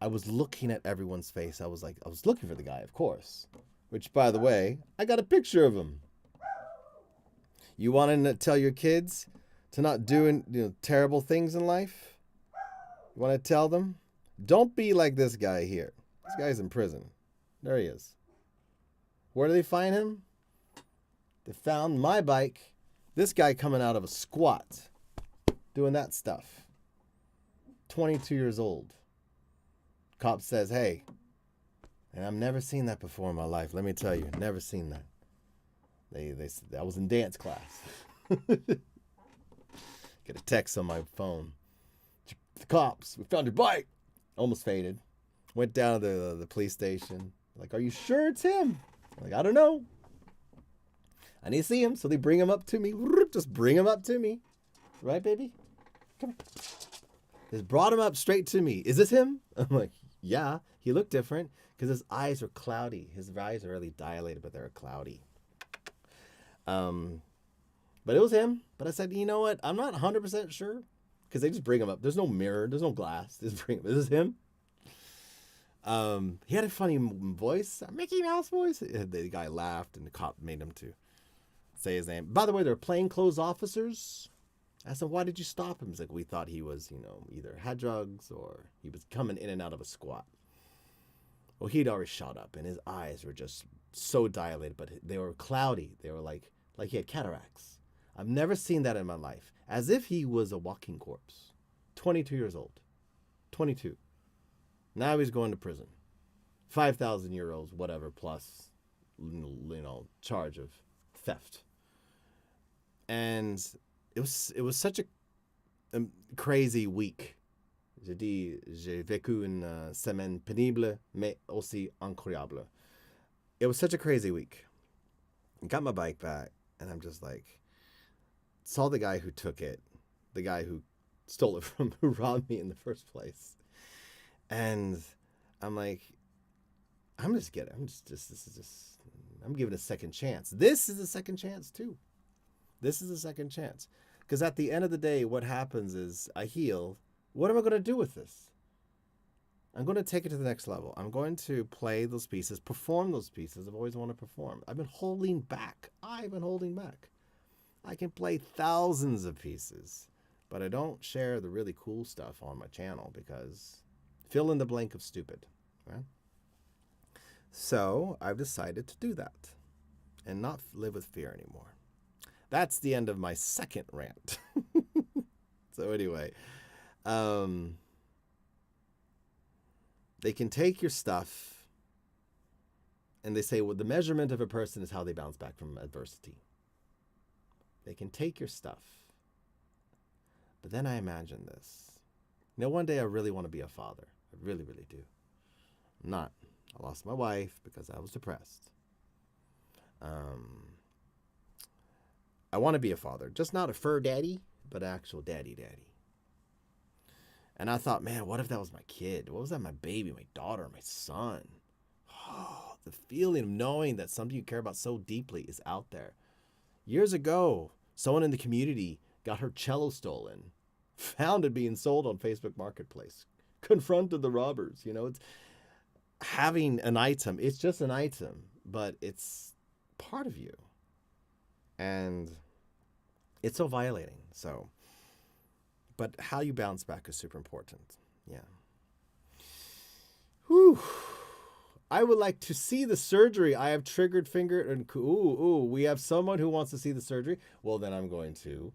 I was looking at everyone's face. I was looking for the guy, of course. Which, by the way, I got a picture of him. You want to tell your kids to not do terrible things in life? You want to tell them? Don't be like this guy here. This guy's in prison. There he is. Where do they find him? They found my bike. This guy coming out of a squat, doing that stuff. 22 years old. Cop says, hey, and I've never seen that before in my life. Let me tell you, never seen that. I was in dance class. Get a text on my phone. The cops, we found your bike. Almost faded. Went down to the police station. Like, are you sure it's him? Like, I don't know. I need to see him. So they bring him up to me. Just bring him up to me. Right, baby? Come here. Just brought him up straight to me. Is this him? I'm like, yeah. He looked different because his eyes were cloudy. His eyes are really dilated, but they're cloudy. But it was him. But I said, you know what? I'm not 100% sure because they just bring him up. There's no mirror. There's no glass. Just bring him. Is this him? He had a funny voice, a Mickey Mouse voice. The guy laughed, and the cop made him to say his name. By the way, they're plainclothes officers. I said, why did you stop him? He's like, we thought he was, either had drugs or he was coming in and out of a squat. Well, he'd already shot up, and his eyes were just so dilated, but they were cloudy. They were like he had cataracts. I've never seen that in my life. As if he was a walking corpse. 22 years old. 22. Now he's going to prison. 5,000 euros, whatever, plus, charge of theft. And it was such a crazy week. Je dis, j'ai vécu une semaine pénible, mais aussi incroyable. It was such a crazy week. Got my bike back, and I'm just like, saw the guy who took it, the guy who stole it who robbed me in the first place. And I'm like, I'm giving a second chance. This is a second chance too. This is a second chance. Because at the end of the day, what happens is I heal. What am I going to do with this? I'm going to take it to the next level. I'm going to play those pieces, perform those pieces I've always wanted to perform. I've been holding back. I can play thousands of pieces, but I don't share the really cool stuff on my channel because fill in the blank of stupid, right? So I've decided to do that and not live with fear anymore. That's the end of my second rant. So anyway, they can take your stuff and they say, well, the measurement of a person is how they bounce back from adversity. They can take your stuff. But then I imagine this. One day I really want to be a father. I really, really do. I'm not. I lost my wife because I was depressed. I want to be a father, just not a fur daddy, but actual daddy. And I thought, man, what if that was my kid? What was that, my baby, my daughter, my son? Oh, the feeling of knowing that something you care about so deeply is out there. Years ago, someone in the community got her cello stolen, found it being sold on Facebook Marketplace, confronted the robbers. You know, it's having an item. It's just an item, but it's part of you. And it's so violating. So, but how you bounce back is super important. Yeah. Whew. I would like to see the surgery. I have triggered finger and we have someone who wants to see the surgery. Well, then I'm going to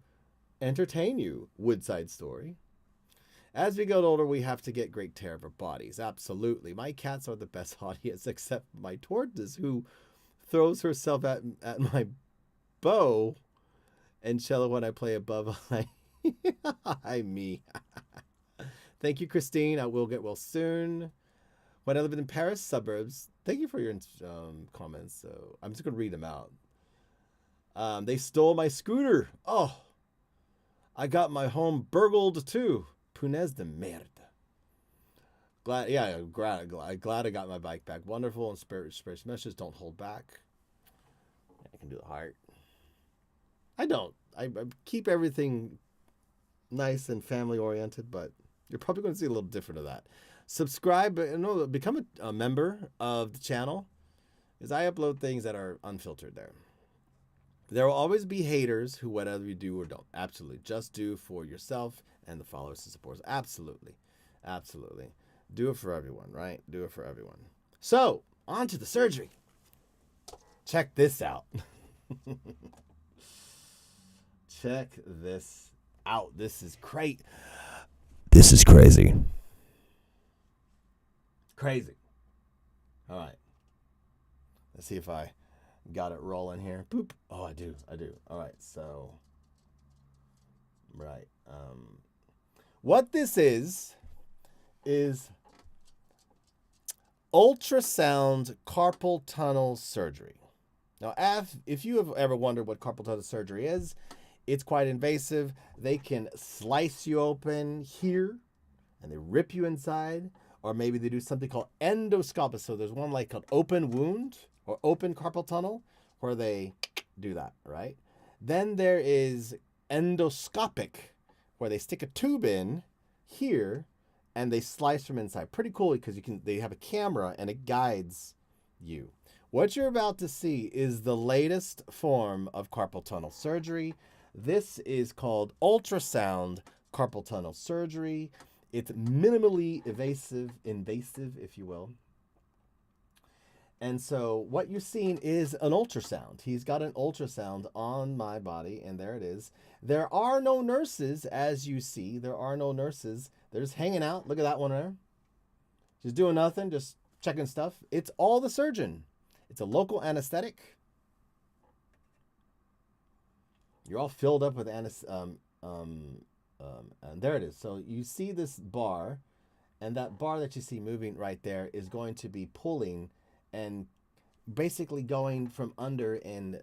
entertain you. Woodside Story. As we get older, we have to get great care of our bodies. Absolutely. My cats are the best audience, except my tortoise, who throws herself at my bow and cello when I play above. Hi, me. Thank you, Christine. I will get well soon. When I lived in Paris suburbs, thank you for your comments. So I'm just going to read them out. They stole my scooter. Oh, I got my home burgled too. Punaise de merde. Glad I got my bike back. Wonderful and spirit messages. Don't hold back. I can do the heart. I don't. I keep everything nice and family oriented, but you're probably going to see a little different of that. Subscribe, become a member of the channel, because I upload things that are unfiltered there. There will always be haters who, whatever you do or don't, absolutely, just do for yourself and the followers and supporters. Absolutely. Absolutely. Do it for everyone, right? Do it for everyone. So, on to the surgery. Check this out. Check this out. This is great. This is crazy. Crazy. All right. Let's see if I got it rolling here. Boop. Oh, I do. All right. So, right. What this is ultrasound carpal tunnel surgery. Now, if you have ever wondered what carpal tunnel surgery is, it's quite invasive. They can slice you open here, and they rip you inside. Or maybe they do something called endoscopic. So there's one like an open wound or open carpal tunnel where they do that, right? Then there is endoscopic, where they stick a tube in here and they slice from inside. Pretty cool because they have a camera and it guides you. What you're about to see is the latest form of carpal tunnel surgery. This is called ultrasound carpal tunnel surgery. It's minimally invasive, if you will. And so what you're seeing is an ultrasound. He's got an ultrasound on my body, and there it is. There are no nurses, as you see. There are no nurses. They're just hanging out. Look at that one there. Just doing nothing, just checking stuff. It's all the surgeon. It's a local anesthetic. You're all filled up with anesthetic. And there it is. So you see this bar, and that bar that you see moving right there is going to be pulling and basically going from under and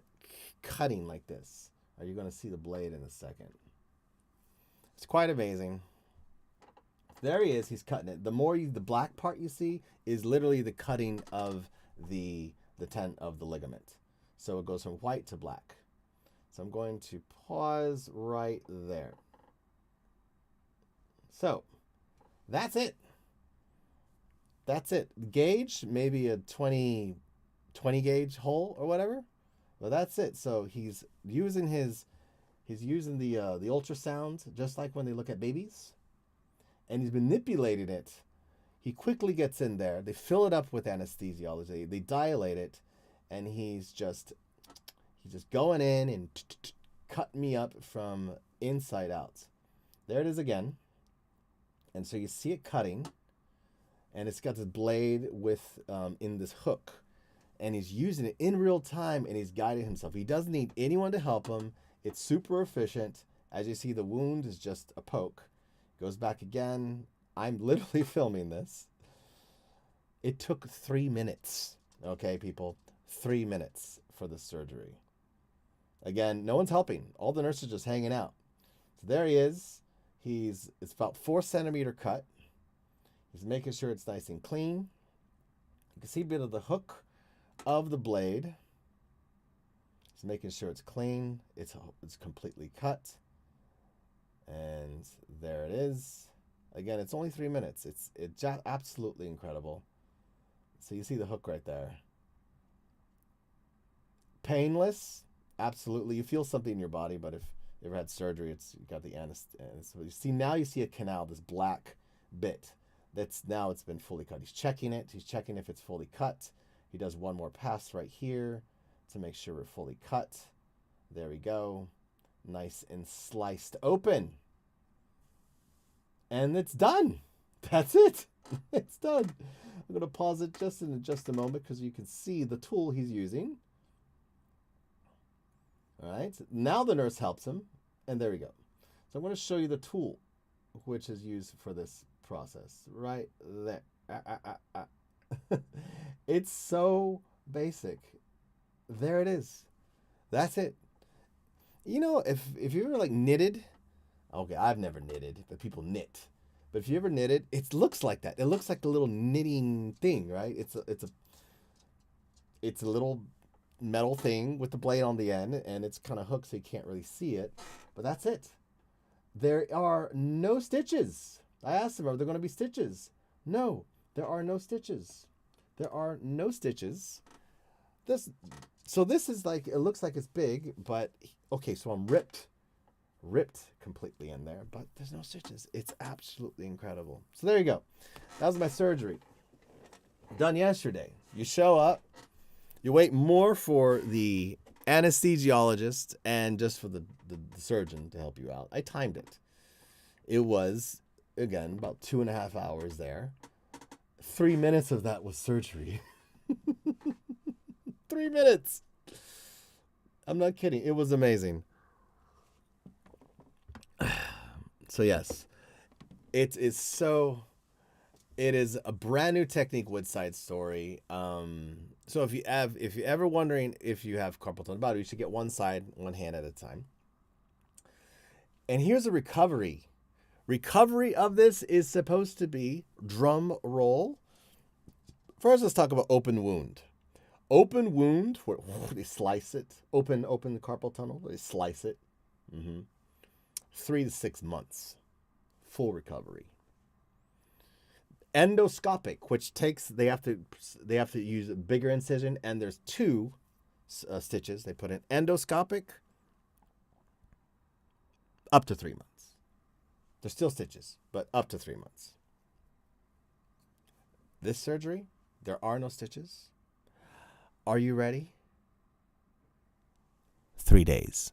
cutting like this. Are you going to see the blade in a second? It's quite amazing. There he is. He's cutting it. The black part you see is literally the cutting of the tent of the ligament. So it goes from white to black. So I'm going to pause right there. So that's it. That's it. Gauge, maybe a 20 gauge hole or whatever. Well, that's it. So he's using the ultrasound just like when they look at babies, and he's manipulating it. He quickly gets in there. They fill it up with anesthesiology. They dilate it, and he's just going in and cutting me up from inside out. There it is again. And so you see it cutting, and it's got this blade with in this hook, and he's using it in real time, and he's guiding himself. He doesn't need anyone to help him. It's super efficient. As you see, the wound is just a poke. Goes back again. I'm literally filming this. It took 3 minutes. Okay, people, 3 minutes for the surgery. Again, no one's helping. All the nurses are just hanging out. So there he is. It's about 4 centimeter cut. He's making sure it's nice and clean. You can see a bit of the hook of the blade. He's making sure it's clean. It's completely cut. And there it is. Again, it's only 3 minutes. It's just absolutely incredible. So you see the hook right there. Painless, absolutely. You feel something in your body, but if you ever had surgery, you got the anesthesia. So you see a canal, this black bit. It's been fully cut. He's checking it. He's checking if it's fully cut. He does one more pass right here to make sure we're fully cut. There we go. Nice and sliced open. And it's done. That's it. It's done. I'm going to pause it just a moment because you can see the tool he's using. All right. Now the nurse helps him. And there we go. So I'm going to show you the tool which is used for this process. Right there. It's so basic. There it is. That's it. You know, if you ever like knitted, okay, I've never knitted, but people knit. But if you ever knitted, it looks like that. It looks like the little knitting thing, right? It's a little metal thing with the blade on the end, and it's kind of hooked so you can't really see it. But that's it. There are no stitches. I asked them, are there going to be stitches? No, there are no stitches. There are no stitches. This is like, it looks like it's big, but okay, so I'm ripped completely in there, but there's no stitches. It's absolutely incredible. So there you go. That was my surgery. Done yesterday. You show up, you wait more for the anesthesiologist and just for the surgeon to help you out. I timed it. It was, again, about 2.5 hours there. 3 minutes of that was surgery. 3 minutes. I'm not kidding. It was amazing. So yes, it is a brand new technique, Woodside story. So if you're ever wondering if you have carpal tunnel body, you should get one side, one hand at a time. And here's a recovery. Recovery of this is supposed to be, drum roll. First, let's talk about open wound. Open wound, where they slice it. Open the carpal tunnel, they slice it. 3 to 6 months, full recovery. Endoscopic, which they have to use a bigger incision, and there's 2 stitches they put in. Endoscopic, up to 3 months. There's still stitches, but up to 3 months. This surgery, there are no stitches. Are you ready? 3 days.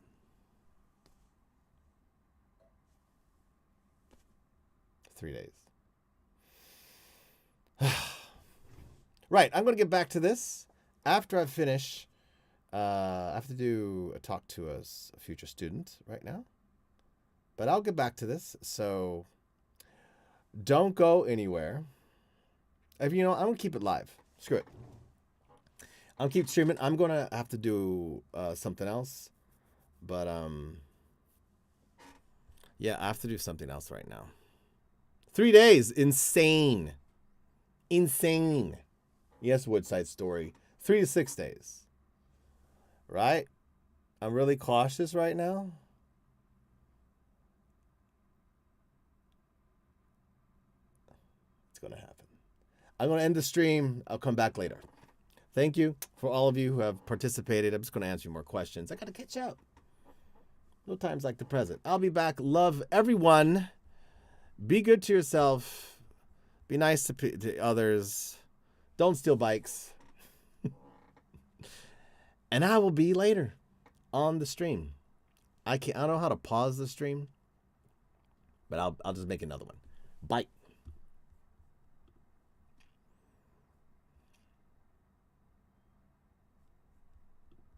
3 days. Right, I'm going to get back to this after I finish. I have to do a talk to a future student right now. But I'll get back to this, so don't go anywhere. I'm going to keep it live. Screw it. I'll keep streaming. I'm going to have to do something else. But, yeah, I have to do something else right now. 3 days. Insane. Insane. Yes, Woodside story. 3 to 6 days. Right? I'm really cautious right now. It's going to happen. I'm going to end the stream. I'll come back later. Thank you for all of you who have participated. I'm just going to answer more questions. I got to catch up. No times like the present. I'll be back. Love everyone. Be good to yourself. Be nice to others. Don't steal bikes. And I will be later on the stream. I don't know how to pause the stream, but I'll just make another one. Bye.